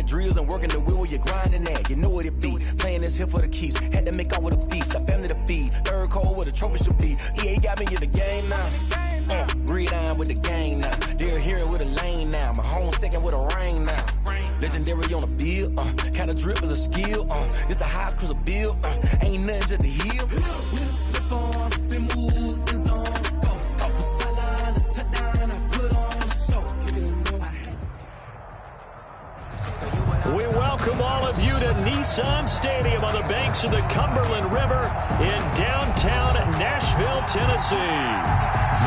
drills and working the wheel where you're grinding at. You know what it be. Playing this here for the keeps. Had to make out with a feast. A family to feed. Third cold where the trophy should be. EA got me in the game now. Red iron with the gang now. They're here with a lane now. My home second with a rain now. Legendary on the field. Kind of drip is a skill. It's the highest cruiser bill. Ain't nothing just to heal. Slip on, spin move, in zone, scope. Scope for sideline, a touchdown, I put on the show. We welcome all of you to Nissan Stadium on the banks of the Cumberland River in downtown Nashville, Tennessee.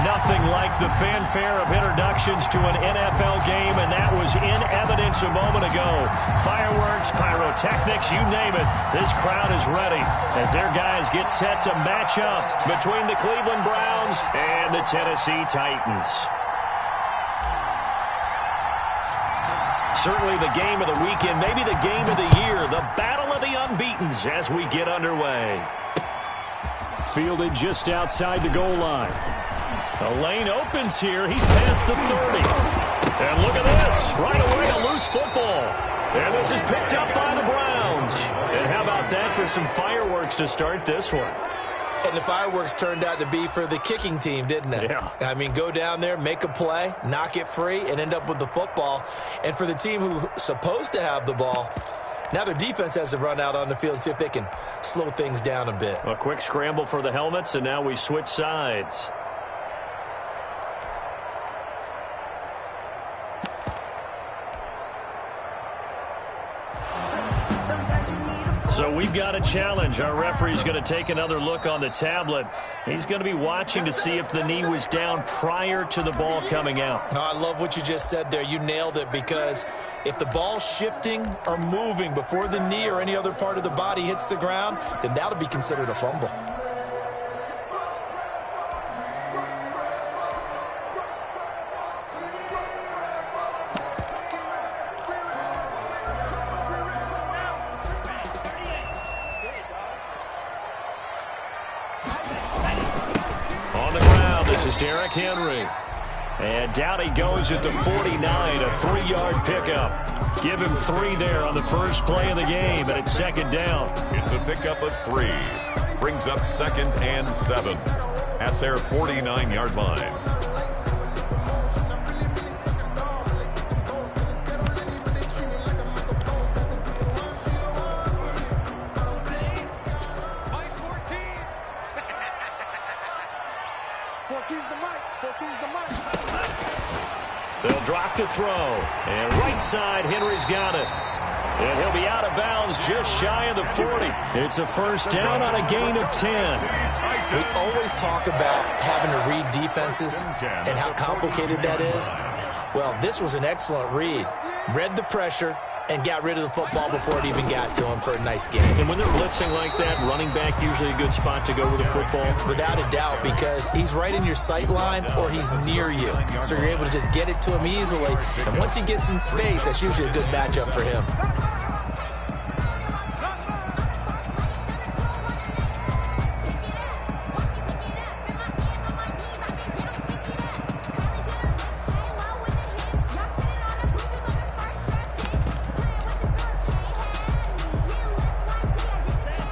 Nothing like the fanfare of introductions to an NFL game, and that was in evidence a moment ago. Fireworks, pyrotechnics, you name it. This crowd is ready as their guys get set to match up between the Cleveland Browns and the Tennessee Titans. Certainly the game of the weekend, maybe the game of the year, the battle of the unbeatens as we get underway. Fielded just outside the goal line. The lane opens here. He's past the 30. And look at this. Right away, a loose football. And this is picked up by the Browns. And how about that for some fireworks to start this one? And the fireworks turned out to be for the kicking team, didn't it? Yeah. I mean, go down there, make a play, knock it free, and end up with the football. And for the team who's supposed to have the ball, now their defense has to run out on the field and see if they can slow things down a bit. A quick scramble for the helmets, and now we switch sides. So we've got a challenge. Our referee's going to take another look on the tablet. He's going to be watching to see if the knee was down prior to the ball coming out. Oh, I love what you just said there. You nailed it, because if the ball's shifting or moving before the knee or any other part of the body hits the ground, then that'll be considered a fumble. Derrick Henry. And down he goes at the 49, a 3-yard pickup. Give him 3 there on the first play of the game, and it's second down. It's a pickup of 3. Brings up 2nd and 7 at their 49-yard line. They'll drop to throw. And right side, Henry's got it. And he'll be out of bounds just shy of the 40. It's a first down on a gain of 10. We always talk about having to read defenses and how complicated that is. Well, this was an excellent read. Read the pressure and got rid of the football before it even got to him for a nice game. And when they're blitzing like that, running back usually a good spot to go with the football? Without a doubt, because he's right in your sight line or he's near you. So you're able to just get it to him easily. And once he gets in space, that's usually a good matchup for him.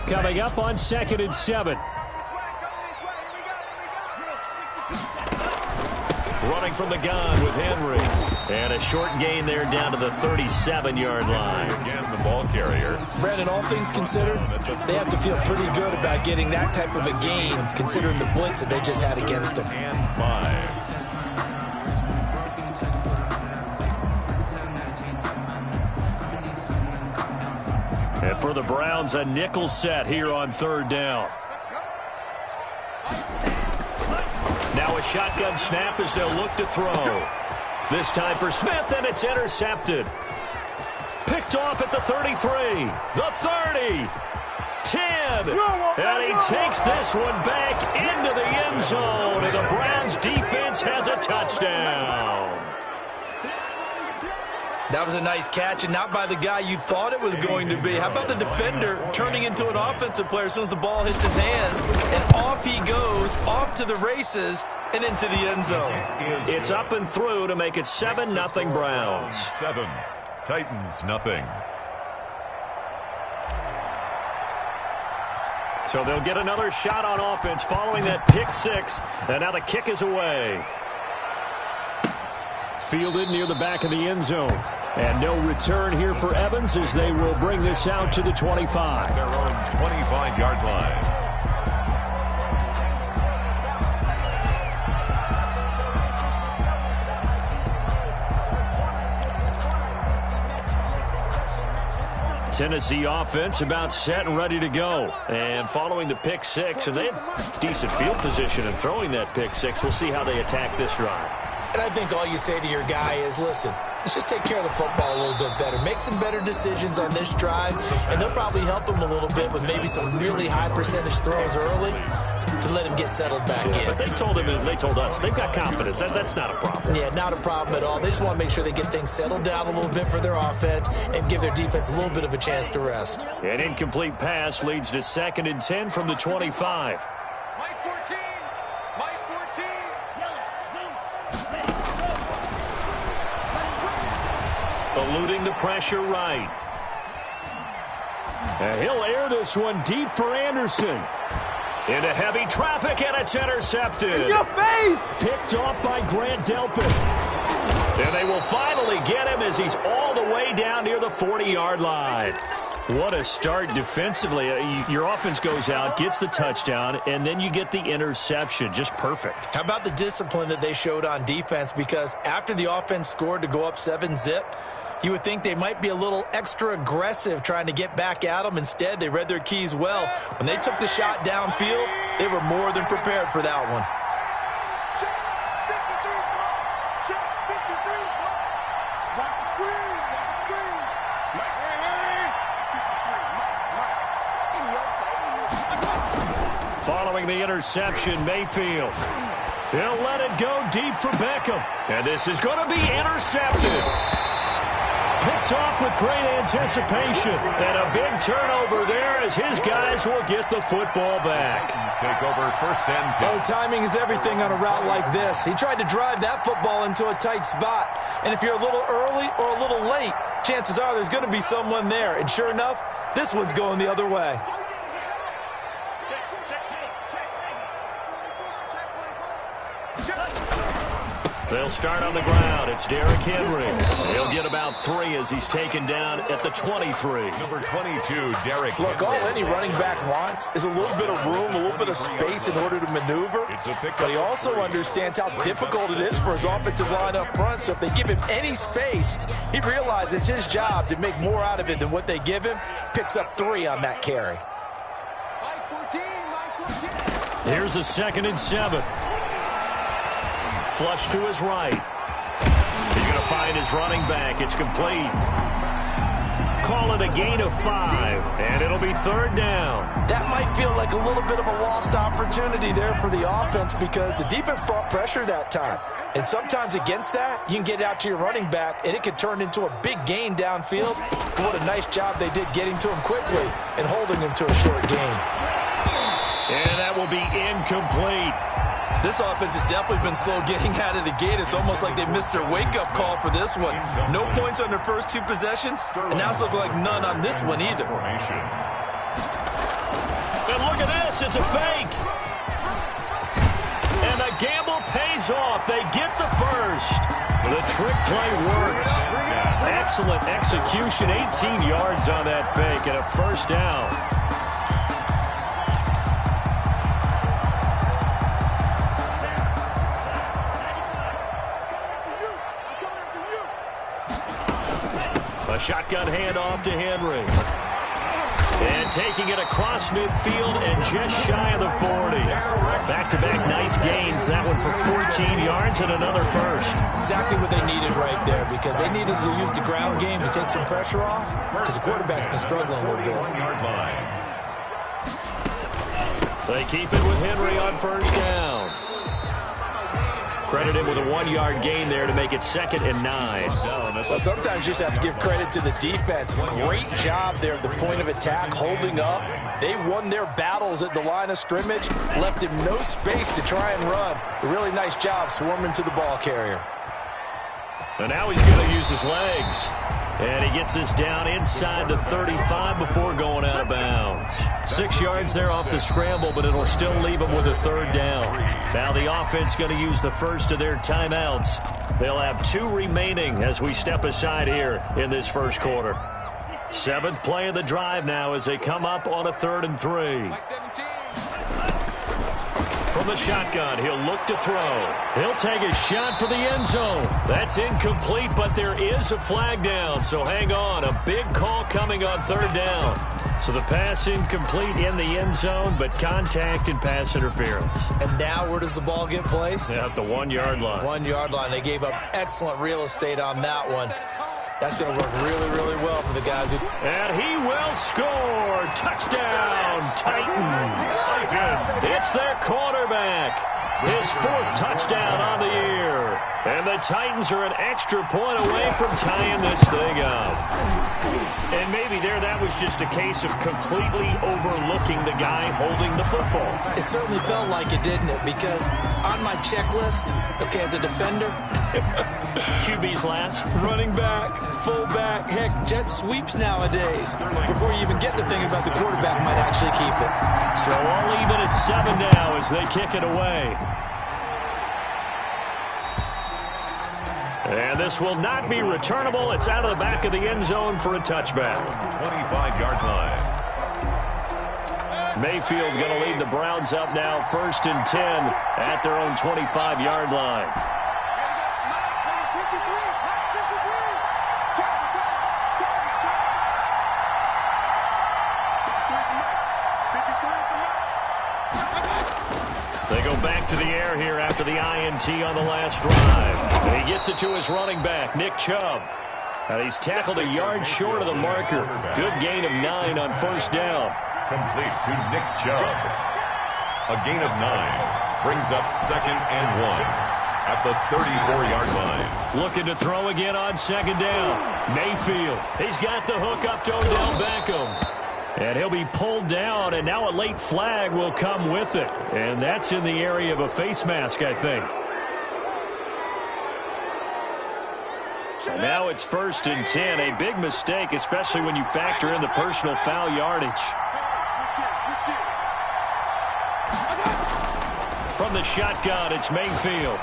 Coming up on 2nd and 7. Running from the gun with Henry. And a short gain there down to the 37-yard line. Again, the ball carrier. Brandon, all things considered, they have to feel pretty good about getting that type of a gain, considering the blitz that they just had against them. And 5. And for the Browns, a nickel set here on 3rd down. Now a shotgun snap as they'll look to throw. This time for Smith, and it's intercepted. Picked off at the 33, the 30, 10. And he takes this one back into the end zone, and the Browns defense has a touchdown. That was a nice catch, and not by the guy you thought it was going to be. How about the defender turning into an offensive player as soon as the ball hits his hands, and off he goes, off to the races, and into the end zone. It's up and through to make it 7-0 Browns. 7. Titans, nothing. So they'll get another shot on offense following that pick six. And now the kick is away. Fielded near the back of the end zone. And no return here for Evans as they will bring this out to the 25. Their own 25-yard line. Tennessee offense about set and ready to go. And following the pick six, and they had decent field position in throwing that pick six. We'll see how they attack this drive. And I think all you say to your guy is, listen, let's just take care of the football a little bit better. Make some better decisions on this drive, and they'll probably help him a little bit with maybe some really high percentage throws early to let him get settled back in. But they told him, and they told us, they've got confidence. That's not a problem. Yeah, not a problem at all. They just want to make sure they get things settled down a little bit for their offense and give their defense a little bit of a chance to rest. An incomplete pass leads to 2nd and 10 from the 25. Mike 14. Mike 14. Eluding the pressure right. And he'll air this one deep for Anderson. Into heavy traffic, and it's intercepted. In your face! Picked off by Grant Delpit. And they will finally get him as he's all the way down near the 40-yard line. What a start defensively. Your offense goes out, gets the touchdown, and then you get the interception. Just perfect. How about the discipline that they showed on defense? Because after the offense scored to go up 7-zip, you would think they might be a little extra aggressive trying to get back at them. Instead, they read their keys well. When they took the shot downfield, they were more than prepared for that one. Following the interception, Mayfield. He'll let it go deep for Beckham. And this is going to be intercepted. Picked off with great anticipation. And a big turnover there as his guys will get the football back. Take over 1st and 10. Oh, timing is everything on a route like this. He tried to drive that football into a tight spot. And if you're a little early or a little late, chances are there's going to be someone there. And sure enough, this one's going the other way. They'll start on the ground. It's Derrick Henry. He'll get about 3 as he's taken down at the 23. Number 22, Derrick Look, all any running back wants is a little bit of room, a little bit of space in order to maneuver. But he also understands how difficult it is for his offensive line up front. So if they give him any space, he realizes his job to make more out of it than what they give him. Picks up 3 on that carry. Mike 14. Mike 14. Here's a 2nd and 7. Flush to his right. He's going to find his running back. It's complete. Call it a gain of 5, and it'll be 3rd down. That might feel like a little bit of a lost opportunity there for the offense because the defense brought pressure that time. And sometimes against that, you can get out to your running back, and it could turn into a big gain downfield. But what a nice job they did getting to him quickly and holding him to a short gain. And that will be incomplete. This offense has definitely been slow getting out of the gate. It's almost like they missed their wake-up call for this one. No points on their first 2 possessions, and now it's looking like none on this one either. And look at this. It's a fake. And the gamble pays off. They get the first. The trick play works. Excellent execution. 18 yards on that fake and a 1st down. A shotgun handoff to Henry. And taking it across midfield and just shy of the 40. Back-to-back nice gains. That one for 14 yards and another 1st. Exactly what they needed right there because they needed to use the ground game to take some pressure off because the quarterback's been struggling a little bit. 1-yard line. They keep it with Henry on 1st down. Credit him with a 1-yard gain there to make it 2nd and 9. Well, sometimes you just have to give credit to the defense. Great job there at the point of attack, holding up. They won their battles at the line of scrimmage, left him no space to try and run. A really nice job swarming to the ball carrier. And now he's going to use his legs. And he gets this down inside the 35 before going out of bounds. 6 yards there off the scramble, but it'll still leave him with a third down. Now the offense going to use the first of their timeouts. They'll have 2 remaining as we step aside here in this first quarter. 7th play of the drive now as they come up on a 3rd and 3. From the shotgun, he'll look to throw. He'll take a shot for the end zone. That's incomplete, but there is a flag down, so hang on. A big call coming on 3rd down. So the pass incomplete in the end zone, but contact and pass interference. And now where does the ball get placed? At the 1-yard line. 1-yard line. They gave up excellent real estate on that one. That's going to work really, really well for the guys who... And he will score. Touchdown, Titans. It's their quarterback. His 4th touchdown on the year. And the Titans are an extra point away from tying this thing up. And maybe there that was just a case of completely overlooking the guy holding the football. It certainly felt like it, didn't it? Because on my checklist, okay, as a defender... QB's last. Running back, fullback, heck, jet sweeps nowadays. Before you even get to thinking about the quarterback might actually keep it. So all even at 7 now as they kick it away. And this will not be returnable. It's out of the back of the end zone for a touchback. 25-yard line. Mayfield going to lead the Browns up now 1st and 10 at their own 25-yard line. They go back to the air here after the INT on the last drive. And he gets it to his running back, Nick Chubb. And he's tackled a yard short of the marker. Good gain of 9 on 1st down. Complete to Nick Chubb. A gain of 9 brings up 2nd and 1 at the 34-yard line. Looking to throw again on 2nd down. Mayfield. He's got the hook up to Odell Beckham. And he'll be pulled down, and now a late flag will come with it. And that's in the area of a face mask, I think. And now it's 1st and 10. A big mistake, especially when you factor in the personal foul yardage. From the shotgun, it's Mayfield.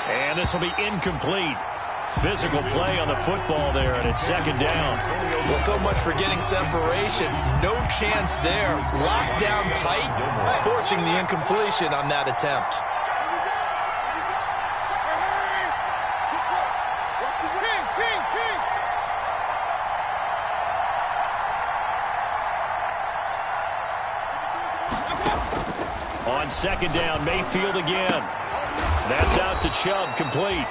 And this will be incomplete. Physical play on the football there, and it's 2nd down. Well, so much for getting separation. No chance there. Locked down tight, forcing the incompletion on that attempt. On 2nd down, Mayfield again. That's out to Chubb, complete.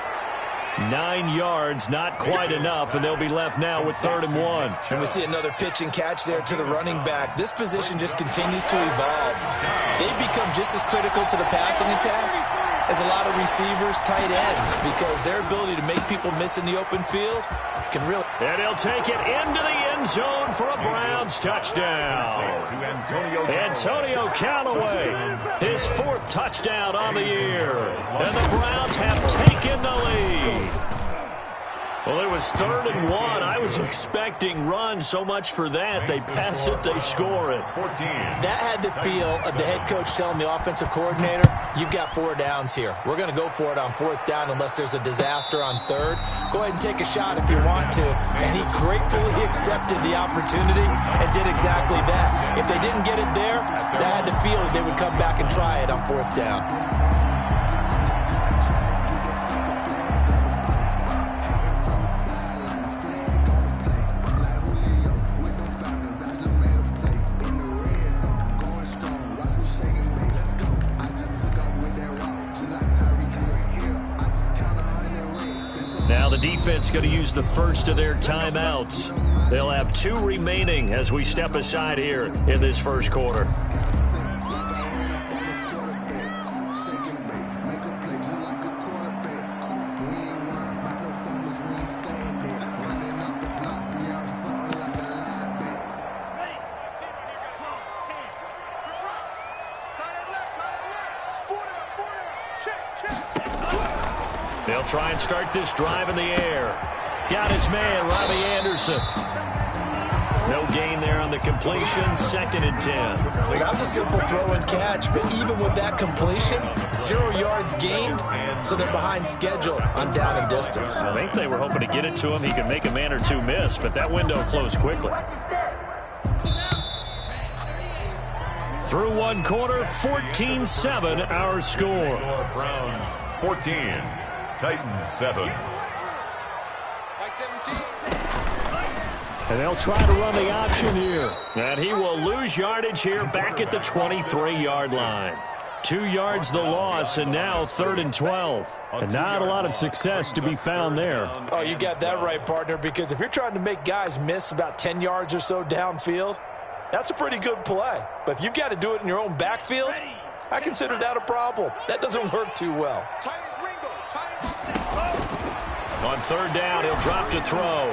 9 yards, not quite enough, and they'll be left now with 3rd and 1. And we see another pitch and catch there to the running back. This position just continues to evolve. They become just as critical to the passing attack as a lot of receivers, tight ends, because their ability to make people miss in the open field can really... And he'll take it into the end zone for a Browns touchdown. Antonio Callaway, his 4th touchdown on the year. And the Browns have taken the lead. Well, it was 3rd and 1. I was expecting runs, so much for that. They pass it, they score it. 14. That had the feel of the head coach telling the offensive coordinator, you've got 4 downs here. We're going to go for it on 4th down unless there's a disaster on 3rd. Go ahead and take a shot if you want to. And he gratefully accepted the opportunity and did exactly that. If they didn't get it there, that had the feel that they would come back and try it on 4th down. Now the defense going to use the first of their timeouts. They'll have 2 remaining as we step aside here in this first quarter. They'll They'll try and start this drive in the air. Got his man, Robbie Anderson. No gain there on the completion, 2nd and 10. Well, that was a simple throw and catch, but even with that completion, 0 yards gained, so they're behind schedule on down and distance. I think they were hoping to get it to him. He could make a man or two miss, but that window closed quickly. Through one quarter, 14-7 our score. Browns 14, Titans 7. By 17. And they'll try to run the option here. And he will lose yardage here back at the 23-yard line. 2 yards the loss, and now 3rd and 12. And not a lot of success to be found there. Oh, you got that right, partner, because if you're trying to make guys miss about 10 yards or so downfield, that's a pretty good play. But if you've got to do it in your own backfield, I consider that a problem. That doesn't work too well. On 3rd down, he'll drop to throw.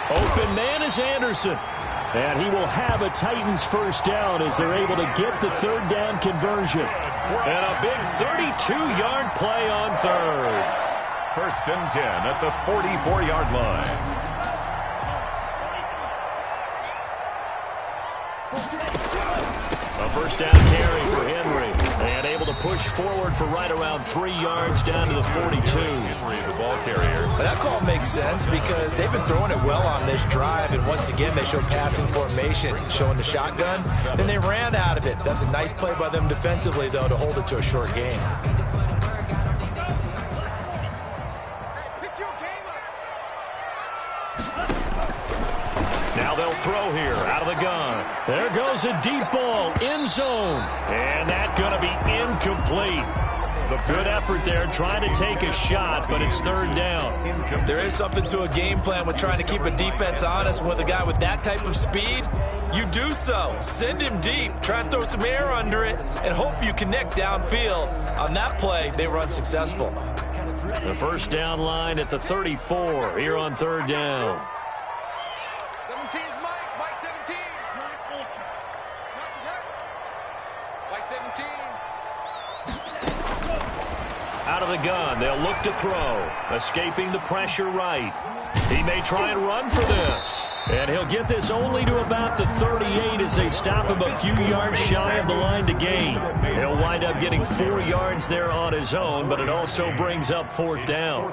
Open man is Anderson. And he will have a Titans first down as they're able to get the 3rd down conversion. And a big 32-yard play on 3rd. 1st and 10 at the 44-yard line. A first down carry for Henry. And able to push forward for right around 3 yards down to the 42. The ball carrier. But that call makes sense because they've been throwing it well on this drive, and once again they show passing formation, showing the shotgun. Then they ran out of it. That's a nice play by them defensively, though, to hold it to a short gain. Now they'll throw here out of the gun. There goes a deep ball, end zone. And that's going to be incomplete. A good effort there trying to take a shot, but it's 3rd down. There is something to a game plan with trying to keep a defense honest. With a guy with that type of speed, you do so. Send him deep. Try and throw some air under it and hope you connect downfield. On that play, they were unsuccessful. The first down line at the 34 here on 3rd down. 17 is Mike. Mike 17. Mike 17. Out of the gun, they'll look to throw. Escaping the pressure right. He may try and run for this. And he'll get this only to about the 38 as they stop him a few yards shy of the line to gain. He'll wind up getting 4 yards there on his own, but it also brings up 4th down.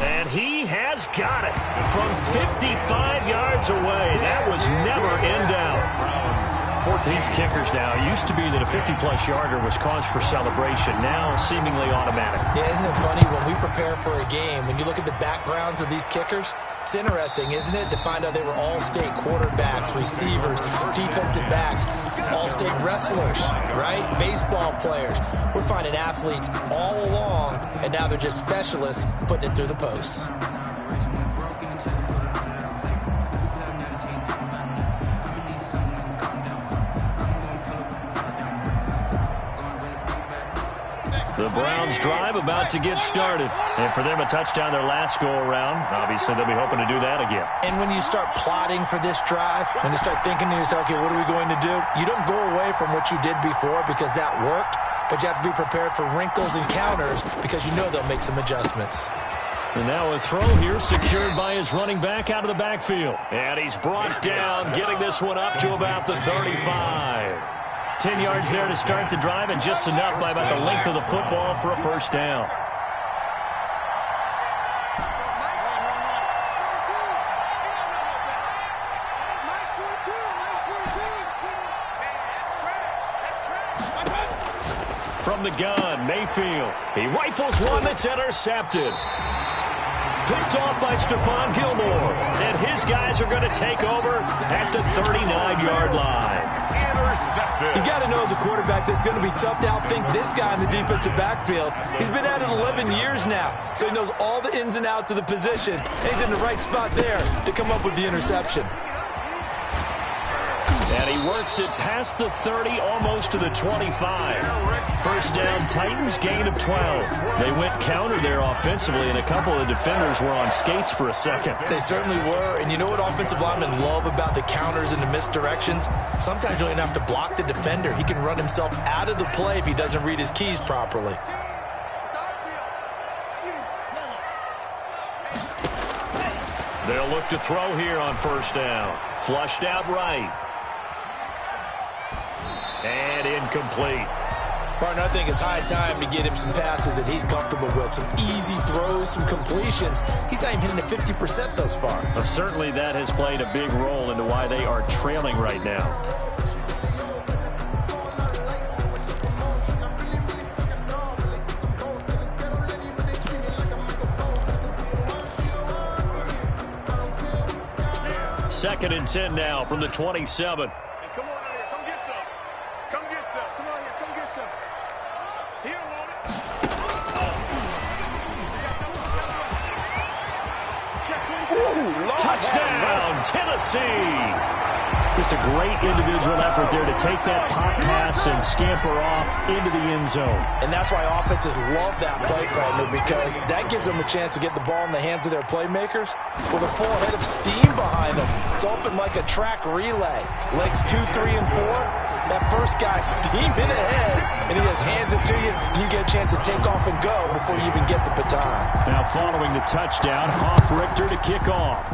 And he has got it from 55 yards away. That was never in doubt. These kickers now, it used to be that a 50-plus yarder was cause for celebration. Now seemingly automatic. Yeah, isn't it funny when we prepare for a game, when you look at the backgrounds of these kickers, it's interesting, isn't it, to find out they were all-state quarterbacks, receivers, defensive backs, all-state wrestlers, right? Baseball players. We're finding athletes all along, and now they're just specialists putting it through the posts. The Browns drive about to get started. And for them, a touchdown their last go-around. Obviously, they'll be hoping to do that again. And when you start plotting for this drive, when you start thinking to yourself, okay, what are we going to do? You don't go away from what you did before because that worked, but you have to be prepared for wrinkles and counters because you know they'll make some adjustments. And now a throw here secured by his running back out of the backfield. And he's brought down, getting this one up to about the 35. 10 yards there to start the drive, and just enough by about the length of the football for a first down. From the gun, Mayfield. He rifles one that's intercepted. Picked off by Stephon Gilmore. And his guys are going to take over at the 39-yard line. You got to know as a quarterback that's going to be tough to outthink this guy in the defensive backfield. He's been at it 11 years now, so he knows all the ins and outs of the position, and he's in the right spot there to come up with the interception. And he works it past the 30, almost to the 25. First down, Titans, gain of 12. They went counter there offensively, and a couple of defenders were on skates for a second. They certainly were, and you know what offensive linemen love about the counters and the misdirections? Sometimes you don't even have to block the defender. He can run himself out of the play if he doesn't read his keys properly. They'll look to throw here on first down. Flushed out right. And incomplete. Partner, I think it's high time to get him some passes that he's comfortable with. Some easy throws, some completions. He's not even hitting the 50% thus far. Well, certainly that has played a big role into why they are trailing right now. Second and 10 now from the 27. Hey, come on out here. Come get some. Come get some. Come on here. Come get some. He don't want it. Touchdown, Tennessee! Just a great individual effort there to take that pop pass and scamper off into the end zone. And that's why offenses love that play, partner, because that gives them a chance to get the ball in the hands of their playmakers with a full head of steam behind them. It's open like a track relay. Legs 2, 3, and 4. That first guy steaming ahead, and he has hands it to you, and you get a chance to take off and go before you even get the baton. Now following the touchdown, Hoff-Richter to kick off.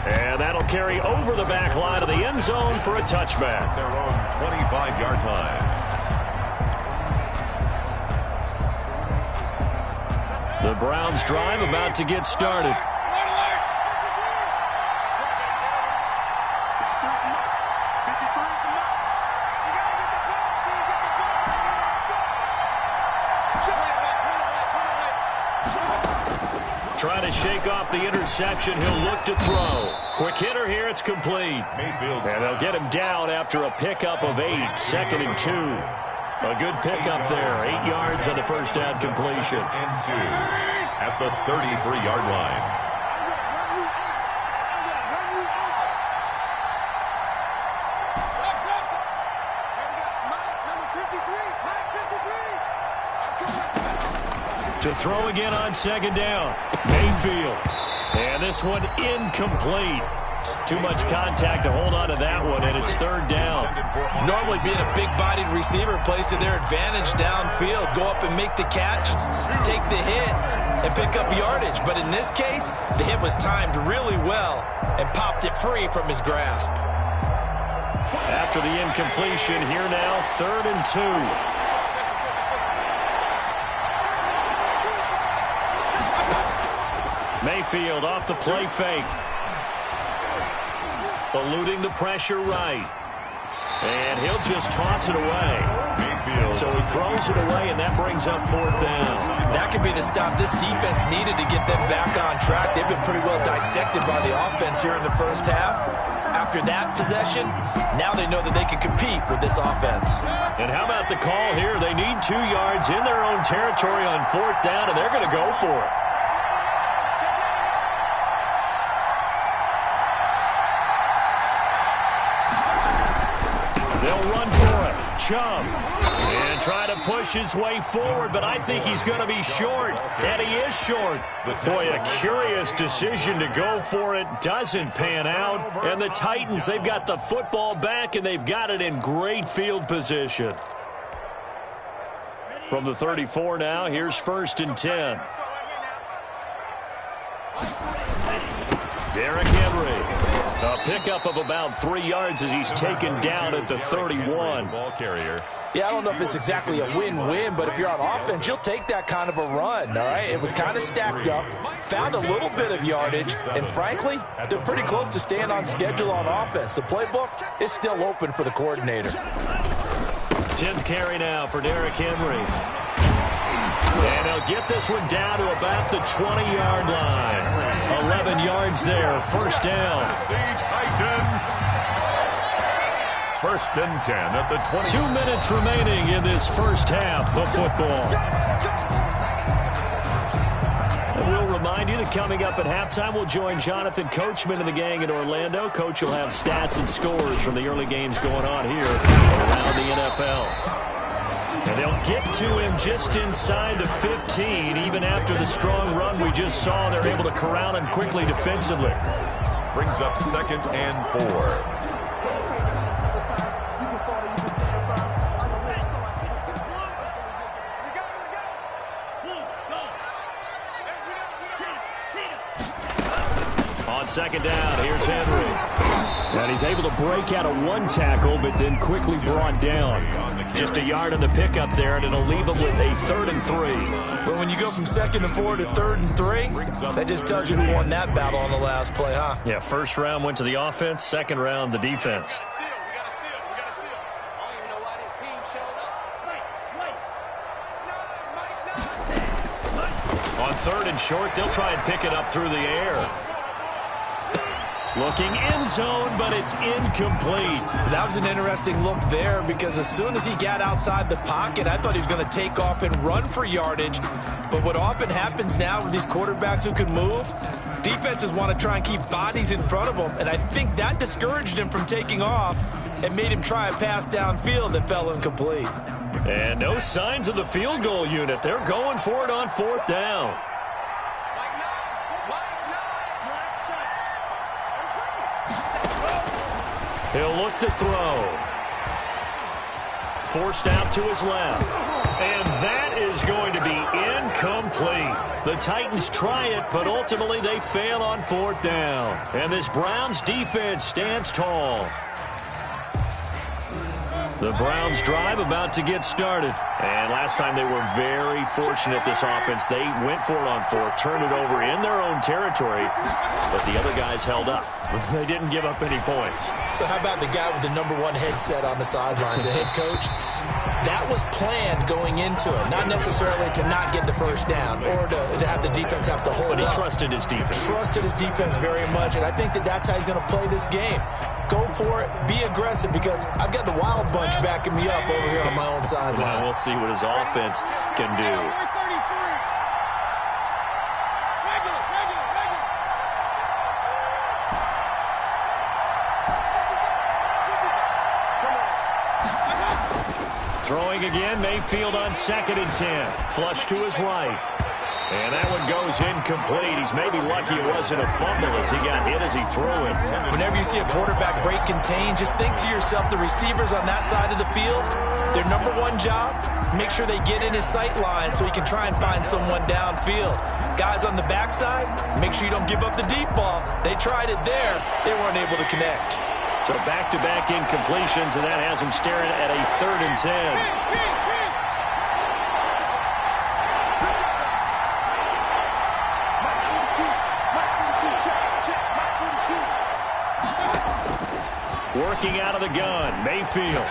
And that'll carry over the back line of the end zone for a touchback. Their own 25-yard line. The Browns drive about to get started. Trying to shake off the interception. He'll look to throw. Quick hitter here. It's complete. Mayfield. And they'll get him down after a pickup of 8. Second and 2. A good pickup there. 8 yards on the first down completion. And 2 at the 33-yard line. To throw again on second down. Mayfield. And this one incomplete. Too much contact to hold on to that one, and it's third down. Normally being a big-bodied receiver plays to their advantage downfield. Go up and make the catch, take the hit, and pick up yardage. But in this case, the hit was timed really well and popped it free from his grasp. After the incompletion, here now, third and 2. Mayfield off the play fake. Eluding the pressure right. And he'll just toss it away. Mayfield. So he throws it away, and that brings up fourth down. That could be the stop this defense needed to get them back on track. They've been pretty well dissected by the offense here in the first half. After that possession, now they know that they can compete with this offense. And how about the call here? They need 2 yards in their own territory on fourth down, and they're going to go for it. They'll run for it. Chubb. And try to push his way forward, but I think he's going to be short. And he is short. Boy, a curious decision to go for it. Doesn't pan out. And the Titans, they've got the football back, and they've got it in great field position. From the 34 now, here's first and 10. Derrick Henry. A pickup of about 3 yards as he's taken down at the 31. Ball carrier. Yeah, I don't know if it's exactly a win-win, but if you're on offense, you'll take that kind of a run, all right? It was kind of stacked up, found a little bit of yardage, and frankly, they're pretty close to staying on schedule on offense. The playbook is still open for the coordinator. 10th carry now for Derrick Henry. And they'll get this one down to about the 20-yard line. 11 yards there, first down. Titan. First and 10 at the 20. 2 minutes remaining in this first half of football. And we'll remind you that coming up at halftime, we'll join Jonathan Coachman and the gang in Orlando. Coach will have stats and scores from the early games going on here around the NFL. And they'll get to him just inside the 15. Even after the strong run we just saw, they're able to corral him quickly defensively. Brings up 2nd and 4. On 2nd down, here's Henry. And he's able to break out of one tackle, but then quickly brought down. Just a yard on the pickup there, and it'll leave him with a 3rd and 3. But when you go from 2nd and 4 to 3rd and 3, that just tells you who won that battle on the last play, huh? Yeah, first round went to the offense, second round the defense. On 3rd and short, they'll try and pick it up through the air. Looking end zone, but it's incomplete. That was an interesting look there because as soon as he got outside the pocket, I thought he was going to take off and run for yardage. But what often happens now with these quarterbacks who can move, defenses want to try and keep bodies in front of them, and I think that discouraged him from taking off and made him try a pass downfield that fell incomplete. And no signs of the field goal unit. They're going for it on 4th down. He'll look to throw. Forced out to his left. And that is going to be incomplete. The Titans try it, but ultimately they fail on 4th down. And this Browns defense stands tall. The Browns drive about to get started. And last time they were very fortunate, this offense. They went for it on 4th, turned it over in their own territory, but the other guys held up. They didn't give up any points. So how about the guy with the #1 headset on the sidelines, the head coach? That was planned going into it, not necessarily to not get the first down or to have the defense have to hold up. But he trusted his defense. Trusted his defense very much, and I think that that's how he's going to play this game. Go for it, be aggressive, because I've got the Wild Bunch backing me up over here on my own sideline. Well, we'll see what his offense can do. Throwing again, Mayfield on 2nd and 10. Flush to his right. And that one goes incomplete. He's maybe lucky it wasn't a fumble as he got hit as he threw it. Whenever you see a quarterback break contain, just think to yourself, the receivers on that side of the field, their #1 job, make sure they get in his sight line so he can try and find someone downfield. Guys on the backside, make sure you don't give up the deep ball. They tried it there. They weren't able to connect. So back-to-back incompletions, and that has him staring at a 3rd and 10. Working out of the gun, Mayfield.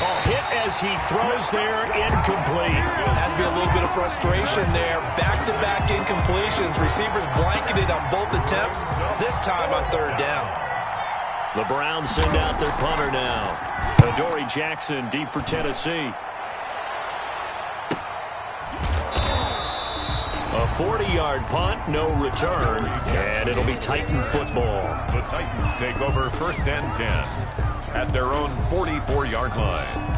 Oh, hit as he throws there, incomplete. Has to be a little bit of frustration there. Back-to-back incompletions. Receivers blanketed on both attempts, this time on 3rd down. The Browns send out their punter now. Adoree Jackson deep for Tennessee. A 40-yard punt, no return, and it'll be Titan football. The Titans take over 1st and 10 at their own 44-yard line.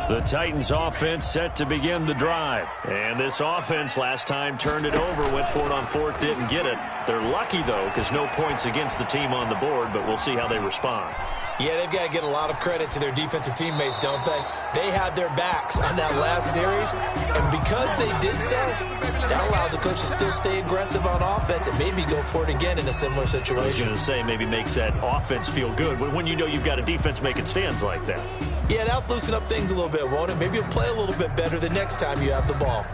The Titans offense set to begin the drive. And this offense last time turned it over, went for it on 4th, didn't get it. They're lucky, though, because no points against the team on the board, but we'll see how they respond. Yeah, they've got to get a lot of credit to their defensive teammates, don't they? They had their backs on that last series, and because they did so, that allows the coach to still stay aggressive on offense and maybe go for it again in a similar situation. I was going to say maybe makes that offense feel good when you know you've got a defense making stands like that. Yeah, that'll loosen up things a little bit, won't it? Maybe you'll play a little bit better the next time you have the ball.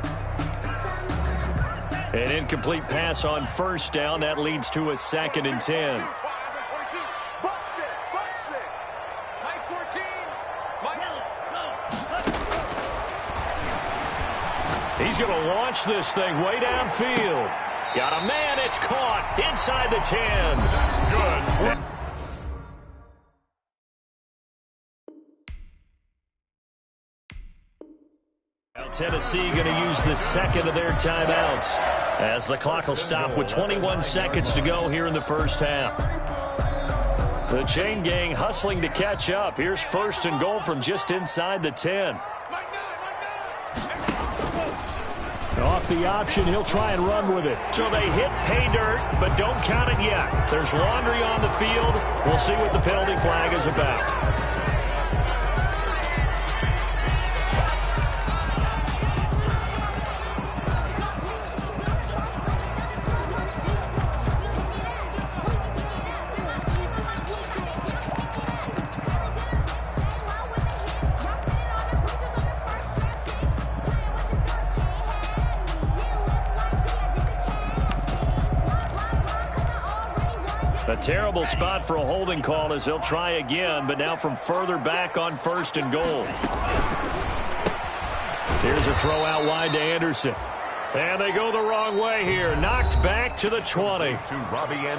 An incomplete pass on 1st down. That leads to a 2nd and 10. He's going to launch this thing way downfield. Got a man. It's caught inside the 10. That's good. Now Tennessee going to use the second of their timeouts as the clock will stop with 21 seconds to go here in the first half. The chain gang hustling to catch up. Here's first and goal from just inside the 10. Off the option, he'll try and run with it. So they hit pay dirt, but don't count it yet. There's laundry on the field. We'll see what the penalty flag is about. A terrible spot for a holding call as they'll try again, but now from further back on first and goal. Here's a throw out wide to Anderson. And they go the wrong way here. Knocked back to the 20.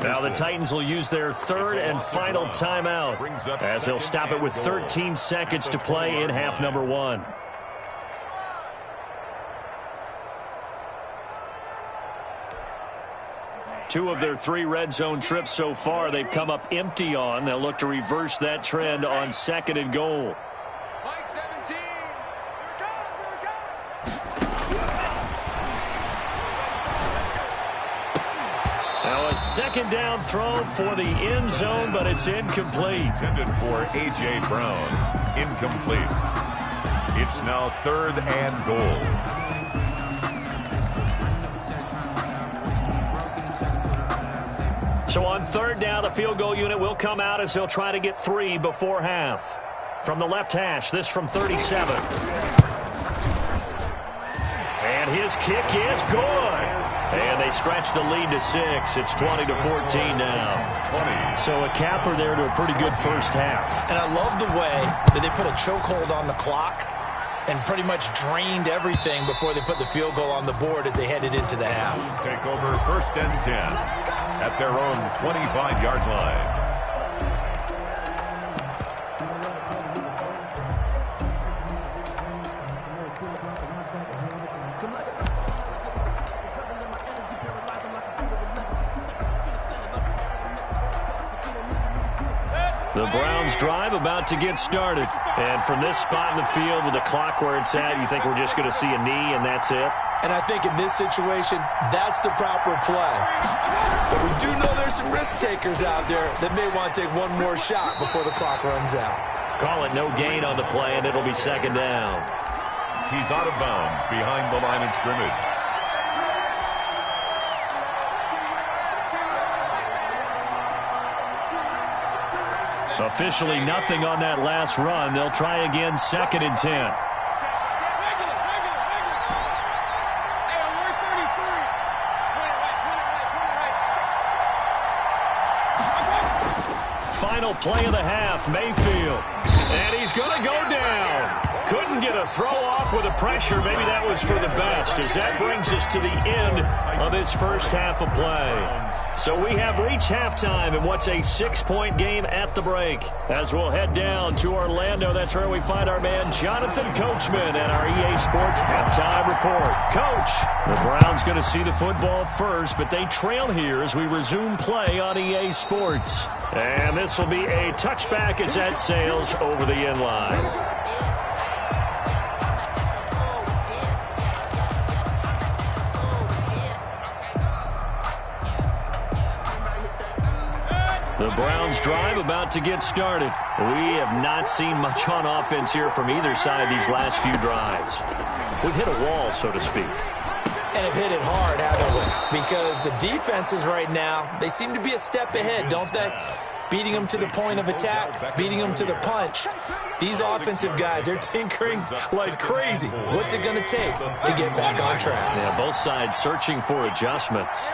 Now the Titans will use their third and final timeout as they'll stop it with 13 seconds to play in half number 1. Two of their 3 red zone trips so far, they've come up empty on. They'll look to reverse that trend on second and goal. Mike 17. Now a second down throw for the end zone, but it's incomplete. Intended for A.J. Brown. Incomplete. It's now third and goal. So on third down, the field goal unit will come out as they'll try to get 3 before half. From the left hash, this from 37. And his kick is good. And they stretch the lead to 6. It's 20-14 now. So a capper there to a pretty good first half. And I love the way that they put a chokehold on the clock and pretty much drained everything before they put the field goal on the board as they headed into the half. Take over first and 10 at their own 25-yard line. The Browns drive about to get started. And from this spot in the field with the clock where it's at, you think we're just going to see a knee and that's it? And I think in this situation, that's the proper play. But we do know there's some risk takers out there that may want to take one more shot before the clock runs out. Call it no gain on the play, and it'll be second down. He's out of bounds behind the line of scrimmage. Officially nothing on that last run. They'll try again second and 10. Final play of the half, Mayfield. And he's going to go down. Couldn't get a throw off with the pressure. Maybe that was for the best, as that brings us to the end of this first half of play. So we have reached halftime in what's a 6-point game at the break. As we'll head down to Orlando, that's where we find our man Jonathan Coachman and our EA Sports halftime report. Coach, the Browns going to see the football first, but they trail here as we resume play on EA Sports. And this will be a touchback as that sails over the end line. The Browns drive about to get started. We have not seen much on offense here from either side these last few drives. We've hit a wall, so to speak. And have hit it hard, haven't we? Because the defenses right now, they seem to be a step ahead, don't they? Beating them to the point of attack, beating them to the punch. These offensive guys, they're tinkering like crazy. What's it going to take to get back on track? Yeah, both sides searching for adjustments.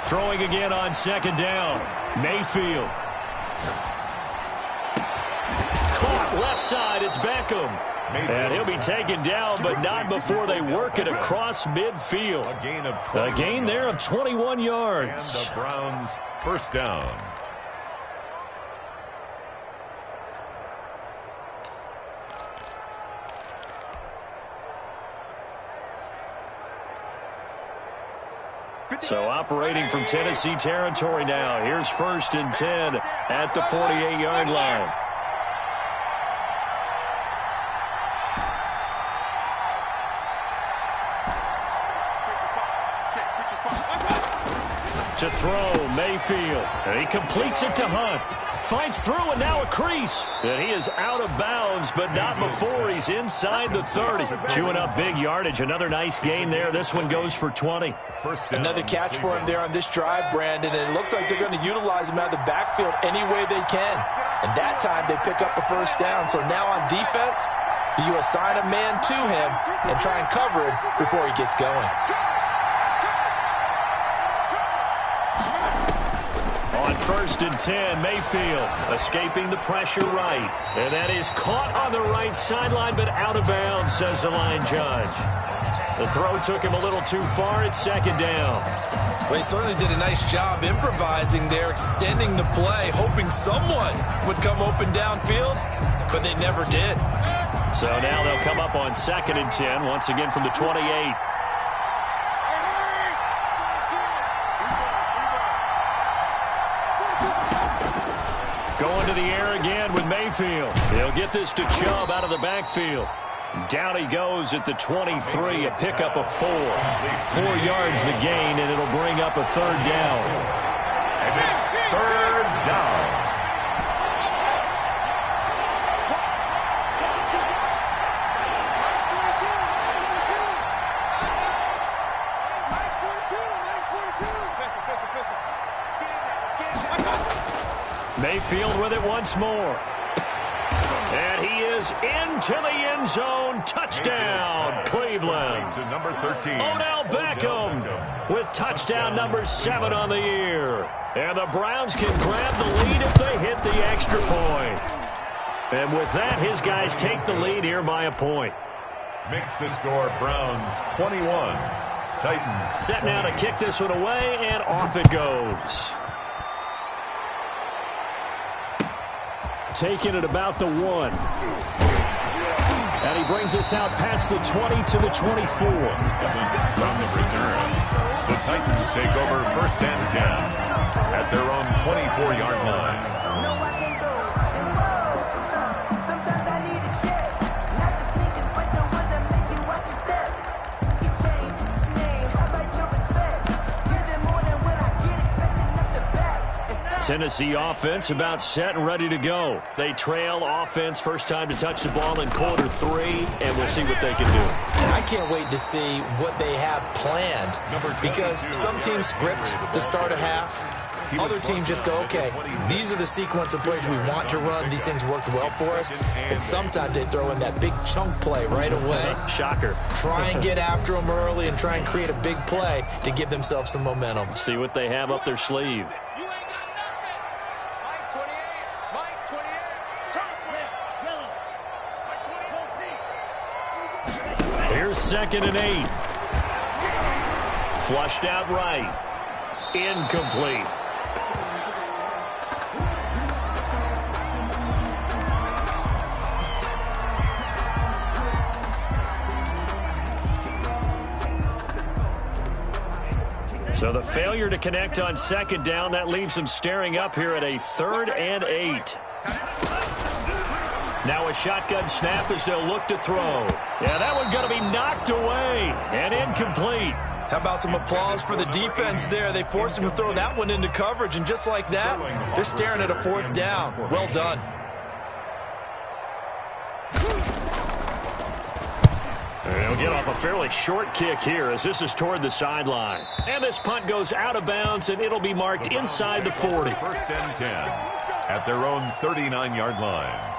Throwing again on second down. Mayfield. Caught left side. It's Beckham. And he'll be taken down, but not before they work it across midfield. A gain there of 21 yards. And the Browns first down. So operating from Tennessee territory now. Here's 1st and 10 at the 48-yard line. To throw, Mayfield. And he completes it to Hunt. Fights through, and now a crease. And he is out of bounds, but not before he's inside the 30. Chewing up big yardage. Another nice gain there. This one goes for 20. Another catch for him there on this drive, Brandon, and it looks like they're going to utilize him out of the backfield any way they can. And that time they pick up a first down. So now on defense, you assign a man to him and try and cover it before he gets going. On 1st and 10, Mayfield escaping the pressure right. And that is caught on the right sideline, but out of bounds, says the line judge. The throw took him a little too far. It's 2nd down. Well, he certainly did a nice job improvising there, extending the play, hoping someone would come open downfield, but they never did. So now they'll come up on 2nd and 10, once again from the 28. Going to the air again with Mayfield. He'll get this to Chubb out of the backfield. Down he goes at the 23, a pickup of 4. 4 yards the gain, and it'll bring up a 3rd down. And it's 3rd down. Mayfield with it once more. And he is into the end zone. Touchdown, Cleveland. To number 13. Odell Beckham with touchdown number 7 on the year. And the Browns can grab the lead if they hit the extra point. And with that, his guys take the lead here by a point. Makes the score Browns 21. Titans. Set now to kick this one away, and off it goes. Taking it about the 1. And he brings us out past the 20 to the 24. From the return, the Titans take over 1st and 10 at their own 24-yard line. Tennessee offense about set and ready to go. They trail offense first time to touch the ball in quarter 3, and we'll see what they can do. And I can't wait to see what they have planned, because some teams script to start a half. Other teams just go, okay, these are the sequence of plays we want to run. These things worked well for us. And sometimes they throw in that big chunk play right away. Shocker. Try and get after them early and try and create a big play to give themselves some momentum. See what they have up their sleeve. Here's 2nd and 8. Flushed out right. Incomplete. So the failure to connect on 2nd down, that leaves them staring up here at a 3rd and 8. Now a shotgun snap as they'll look to throw. Yeah, that one going to be knocked away and incomplete. How about some applause for the defense there? They forced him to throw that one into coverage, and just like that, they're staring at a 4th down. Well done. They'll get off a fairly short kick here as this is toward the sideline. And this punt goes out of bounds, and it'll be marked inside the 40. 1st and 10 at their own 39-yard line.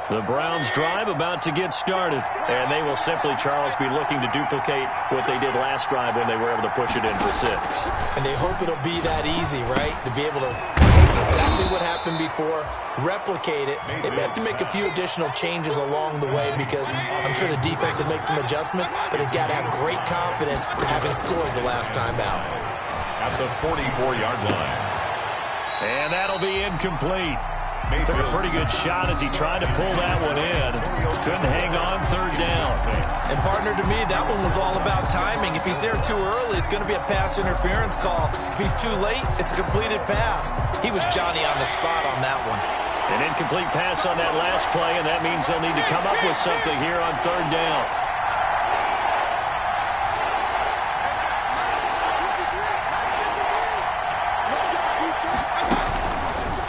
The Browns drive about to get started. And they will simply, Charles, be looking to duplicate what they did last drive when they were able to push it in for 6. And they hope it'll be that easy, right? To be able to take exactly what happened before, replicate it. They may have to make a few additional changes along the way because I'm sure the defense will make some adjustments, but they've got to have great confidence having scored the last time out. At the 44-yard line. And that'll be incomplete. Took a pretty good shot as he tried to pull that one in. Couldn't hang on 3rd down. And, partner, to me, that one was all about timing. If he's there too early, it's going to be a pass interference call. If he's too late, it's a completed pass. He was Johnny on the spot on that one. An incomplete pass on that last play, and that means they'll need to come up with something here on 3rd down.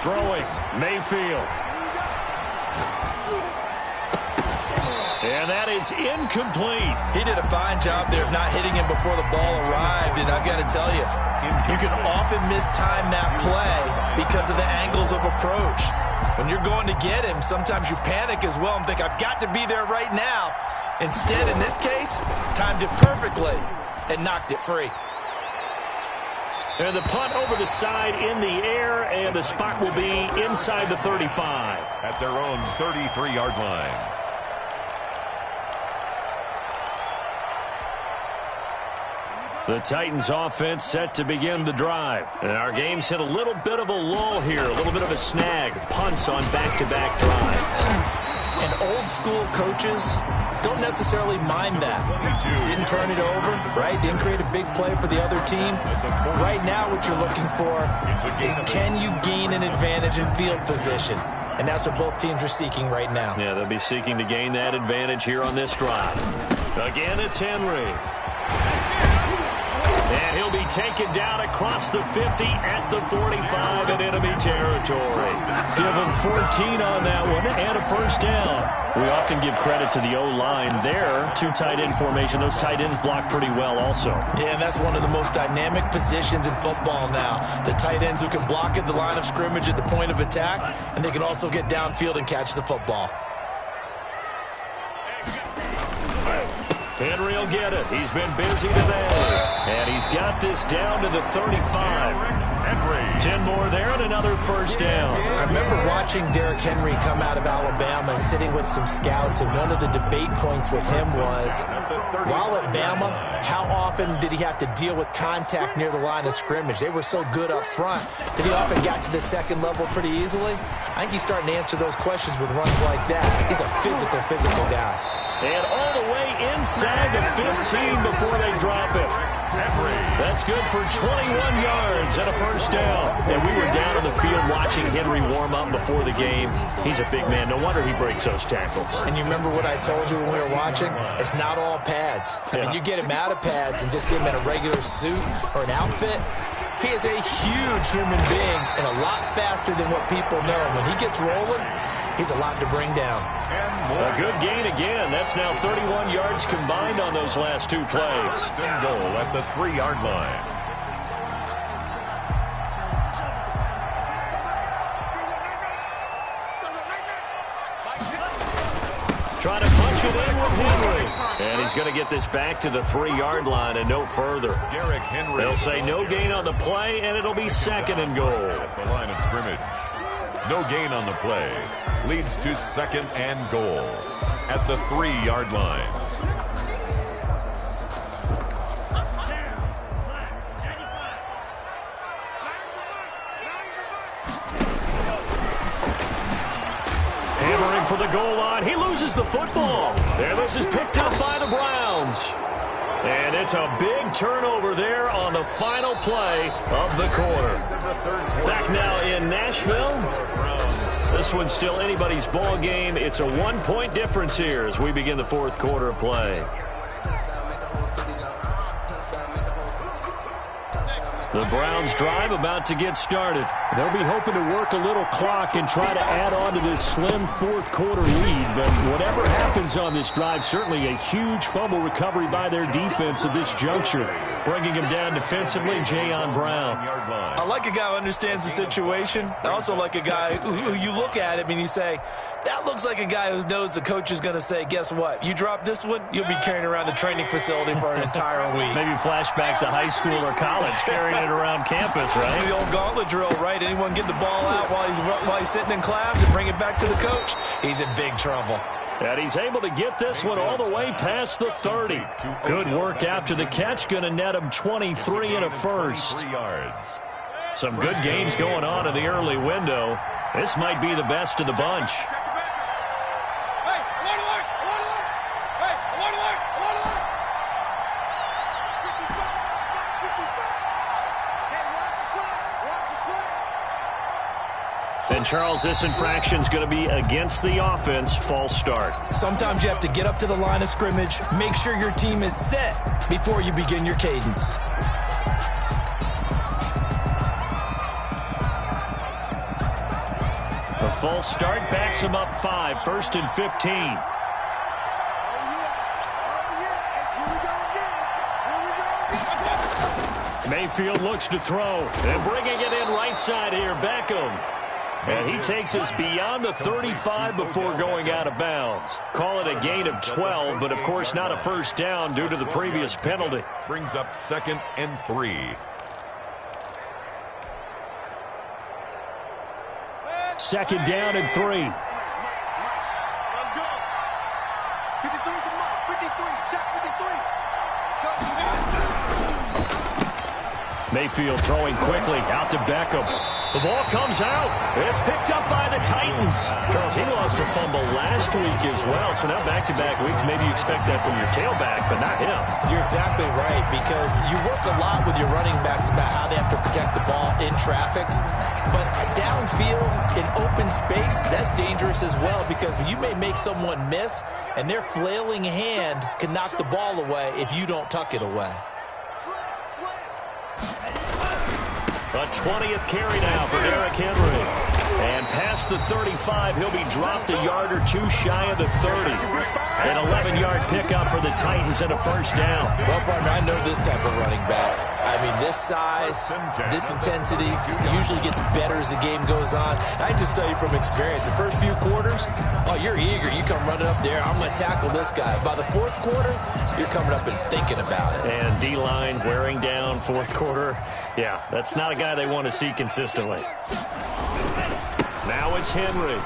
Throwing, Mayfield. And that is incomplete. He did a fine job there of not hitting him before the ball arrived, and I've got to tell you, you can often mistime that play because of the angles of approach. When you're going to get him, sometimes you panic as well and think, I've got to be there right now. Instead, in this case, timed it perfectly and knocked it free. And the punt over the side in the air, and the spot will be inside the 35. At their own 33-yard line. The Titans offense set to begin the drive. And our game's hit a little bit of a lull here, a little bit of a snag. Punts on back-to-back drives. And old-school coaches don't necessarily mind that. Didn't turn it over, right? Didn't create a big play for the other team. Right now what you're looking for is can you gain an advantage in field position? And that's what both teams are seeking right now. Yeah, they'll be seeking to gain that advantage here on this drive. Again, it's Henry. And he'll be taken down across the 50 at the 45 in enemy territory. Give him 14 on that one and a 1st down. We often give credit to the O-line there. 2 tight end formation. Those tight ends block pretty well also. Yeah, and that's one of the most dynamic positions in football now. The tight ends who can block at the line of scrimmage at the point of attack, and they can also get downfield and catch the football. Henry will get it. He's been busy today. And he's got this down to the 35. 10 more there and another 1st down. I remember watching Derrick Henry come out of Alabama and sitting with some scouts, and one of the debate points with him was, while at Bama, how often did he have to deal with contact near the line of scrimmage? They were so good up front that he often got to the 2nd level pretty easily. I think he's starting to answer those questions with runs like that. He's a physical guy. And all the way inside the 15 before they drop it. That's good for 21 yards and a 1st down. And we were down on the field watching Henry warm up before the game. He's a big man. No wonder he breaks those tackles. And you remember what I told you when we were watching? It's not all pads. I mean, you get him out of pads and just see him in a regular suit or an outfit. He is a huge human being and a lot faster than what people know. When he gets rolling, he's a lot to bring down. A good gain again. That's now 31 yards combined on those last 2 plays. Goal at the 3-yard line. Trying to punch it in with Henry. And he's going to get this back to the 3-yard line and no further. Derrick Henry. They'll say no gain on the play, and it'll be 2nd and goal. At the line of scrimmage. No gain on the play. Leads to 2nd and goal at the 3-yard line. Hammering for the goal line. He loses the football. There, this is picked up by the Browns. And it's a big turnover there on the final play of the quarter. Back now in Nashville. This one's still anybody's ball game. It's a 1-point difference here as we begin the 4th quarter of play. The Browns drive about to get started. They'll be hoping to work a little clock and try to add on to this slim 4th quarter lead. But whatever happens on this drive, certainly a huge fumble recovery by their defense at this juncture, bringing him down defensively, Jayon Brown. I like a guy who understands the situation. I also like a guy who you look at him and you say, That looks like a guy who knows the coach is going to say, guess what? You drop this one, you'll be carrying around the training facility for an entire week. Maybe flashback to high school or college, carrying it around campus, right? The old gauntlet drill, right? Anyone get the ball out while he's sitting in class and bring it back to the coach? He's in big trouble. And he's able to get this one all the way past the 30. Good work after the catch. Going to net him 23 and a first. Some good games going on in the early window. This might be the best of the bunch. And, Charles, this infraction's going to be against the offense. False start. Sometimes you have to get up to the line of scrimmage, make sure your team is set before you begin your cadence. The false start backs him up 5, 1st and 15. Mayfield looks to throw. And bringing it in right side here, Beckham. And he takes us beyond the 35 before going out of bounds. Call it a gain of 12, but of course not a first down due to the previous penalty. Brings up 2nd and 3. Second down and 3. Let's go. 53 from Mike. 53. Check 53. Let's go. Mayfield throwing quickly out to Beckham. The ball comes out. It's picked up by the Titans. Charles, he lost a fumble last week as well, so now back-to-back weeks, maybe you expect that from your tailback, but not him. You're exactly right, because you work a lot with your running backs about how they have to protect the ball in traffic, but downfield in open space, that's dangerous as well, because you may make someone miss, and their flailing hand can knock the ball away if you don't tuck it away. A 20th carry now for Derrick Henry. And past the 35, he'll be dropped a yard or two shy of the 30. An 11-yard pickup for the Titans and a first down. Well, partner, I know this type of running back. I mean, this size, this intensity usually gets better as the game goes on. I just tell you from experience, the first few quarters, oh, you're eager. You come running up there, I'm going to tackle this guy. By the fourth quarter, you're coming up and thinking about it. And D-line wearing down fourth quarter. Yeah, that's not a guy they want to see consistently. Now it's Henry.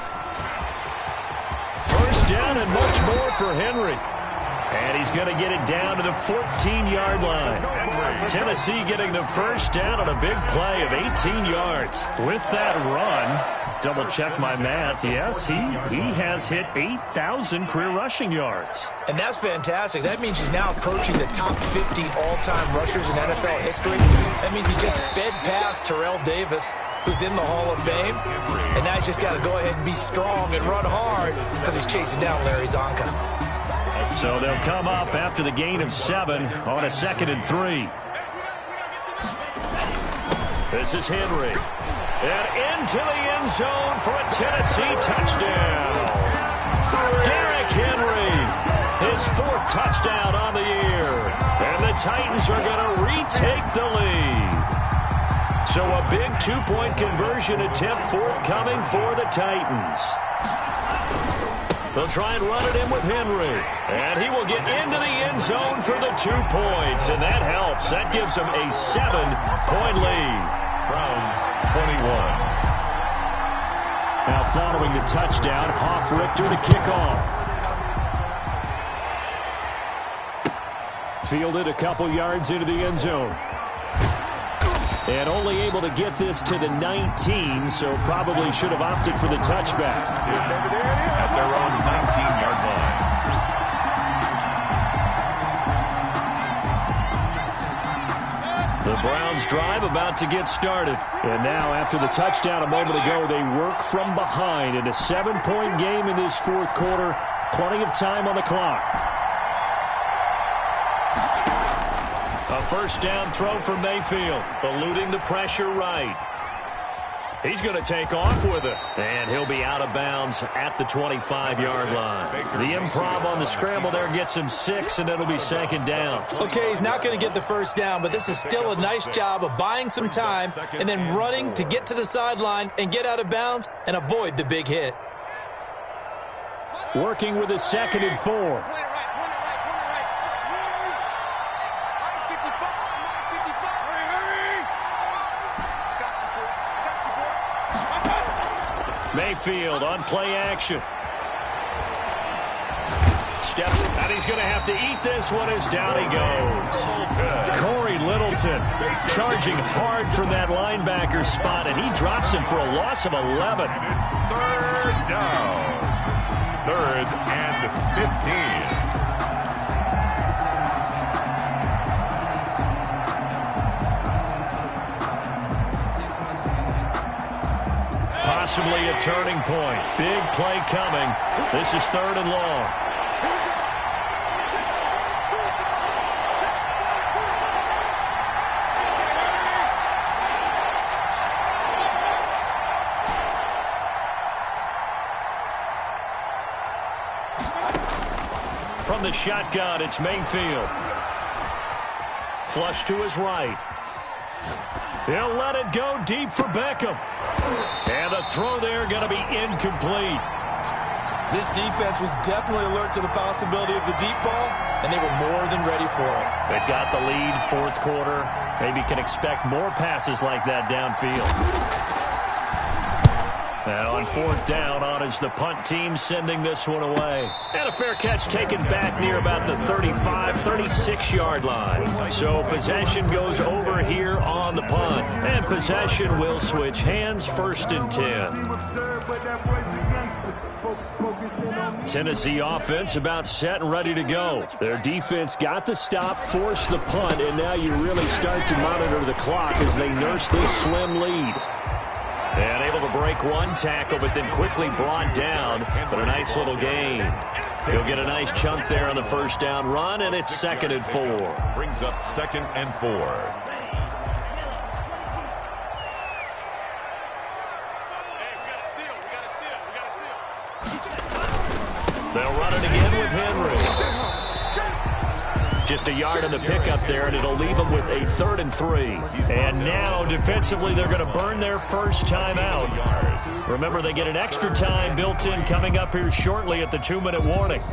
First down and much more for Henry. And he's going to get it down to the 14-yard line. Tennessee getting the first down on a big play of 18 yards. With that run, double-check my math, yes, he has hit 8,000 career rushing yards. And that's fantastic. That means he's now approaching the top 50 all-time rushers in NFL history. That means he just sped past Terrell Davis, who's in the Hall of Fame. And now he's just got to go ahead and be strong and run hard because he's chasing down Larry Zonka. So they'll come up after the gain of 7 on a 2nd and 3. This is Henry. And into the end zone for a Tennessee touchdown. Derrick Henry, his 4th touchdown on the year. And the Titans are going to retake the lead. So a big 2-point conversion attempt forthcoming for the Titans. They'll try and run it in with Henry. And he will get into the end zone for the 2 points. And that helps. That gives them a 7-point lead. Browns 21. Now following the touchdown, Hoff-Richter to kick off. Fielded a couple yards into the end zone. And only able to get this to the 19, so probably should have opted for the touchback. At their own 19-yard line. The Browns drive about to get started. And now after the touchdown a moment ago, they work from behind in a 7-point game in this 4th quarter. Plenty of time on the clock. A first down throw for Mayfield, eluding the pressure right. He's going to take off with it. And he'll be out of bounds at the 25-yard line. The improv on the scramble there gets him 6, and it'll be 2nd down. Okay, he's not going to get the first down, but this is still a nice job of buying some time and then running to get to the sideline and get out of bounds and avoid the big hit. Working with a 2nd and 4. Mayfield on play action. Steps, and he's going to have to eat this one as down he goes. Corey Littleton charging hard from that linebacker spot, and he drops him for a loss of 11. It's 3rd down. 3rd and 15. Possibly a turning point. Big play coming. This is 3rd and long. From the shotgun, it's Mayfield. Flush to his right. He'll let it go deep for Beckham. And the throw there going to be incomplete. This defense was definitely alert to the possibility of the deep ball, and they were more than ready for it. They've got the lead, 4th quarter. Maybe can expect more passes like that downfield. Now on 4th down, on is the punt team sending this one away. And a fair catch taken back near about the 35, 36-yard line. So possession goes over here on the punt. And possession will switch hands, 1st and 10. Tennessee offense about set and ready to go. Their defense got the stop, forced the punt, and now you really start to monitor the clock as they nurse this slim lead. And able to break one tackle, but then quickly brought down. But a nice little gain. He'll get a nice chunk there on the 1st down run, and it's 2nd and 4. Brings up 2nd and 4. They'll run it again with Henry. Just a yard on the pickup there, and it'll leave them with a 3rd and 3. And now, defensively, they're going to burn their first time out. Remember, they get an extra time built in coming up here shortly at the 2-minute warning.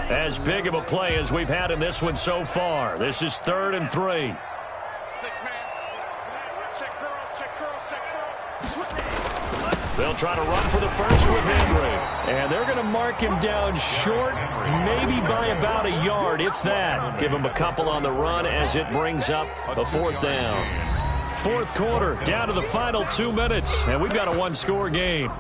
As big of a play as we've had in this one so far. This is 3rd and 3. They'll try to run for the first with Henry. And they're going to mark him down short, maybe by about a yard, if that. Give him a couple on the run as it brings up a 4th down. 4th quarter, down to the final 2 minutes, and we've got a 1-score game.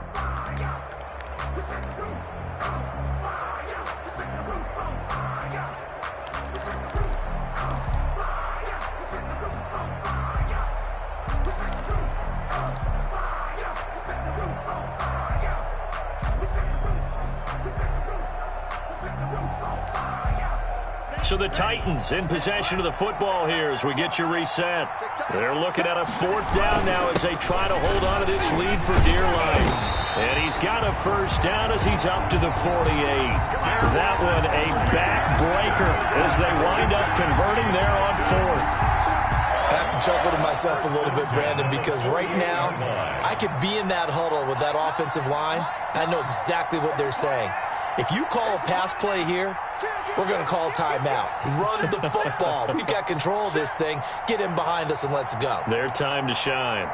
So the Titans in possession of the football here as we get you reset. They're looking at a 4th down now as they try to hold on to this lead for dear life. And he's got a 1st down as he's up to the 48. That one a backbreaker as they wind up converting there on 4th. I have to chuckle to myself a little bit, Brandon, because right now I could be in that huddle with that offensive line. I know exactly what they're saying. If you call a pass play here, we're going to call timeout. Run the football. We've got control of this thing. Get in behind us and let's go. Their time to shine.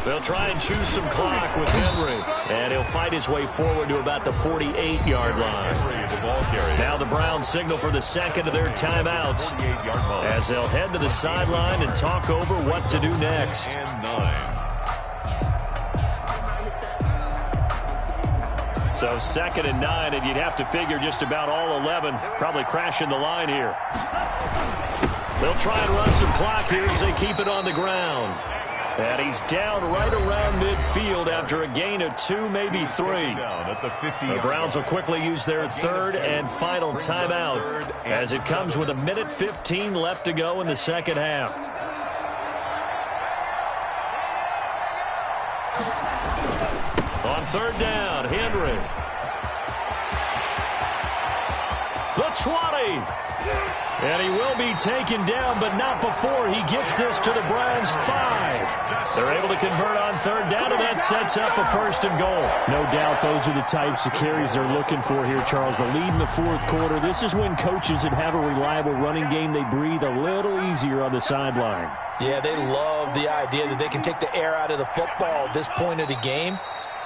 They'll try and choose some clock with Henry. And he'll fight his way forward to about the 48-yard line. Now the Browns signal for the 2nd of their timeouts as they'll head to the sideline and talk over what to do next. So 2nd and 9, and you'd have to figure just about all 11 probably crashing the line here. They'll try and run some clock here as they keep it on the ground. And he's down right around midfield after a gain of 2, maybe 3. The Browns will quickly use their 3rd and final timeout as it comes with 1:15 left to go in the 2nd half. On third down. Henry. The 20. And he will be taken down, but not before he gets this to the Browns 5. They're able to convert on third down, and that sets up a first and goal. No doubt those are the types of carries they're looking for here, Charles. The lead in the fourth quarter. This is when coaches that have a reliable running game, they breathe a little easier on the sideline. Yeah, they love the idea that they can take the air out of the football at this point of the game.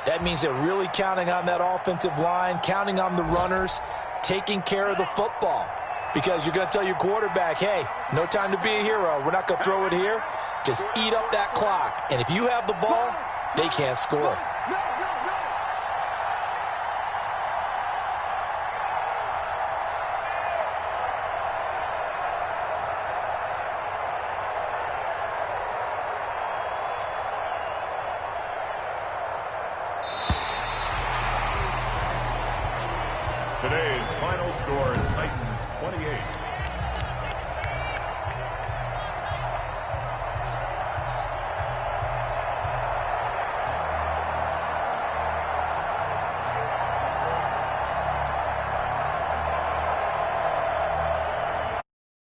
That means they're really counting on that offensive line, counting on the runners, taking care of the football. Because you're going to tell your quarterback, hey, no time to be a hero. We're not going to throw it here. Just eat up that clock. And if you have the ball, they can't score. Today's final score, Titans 28,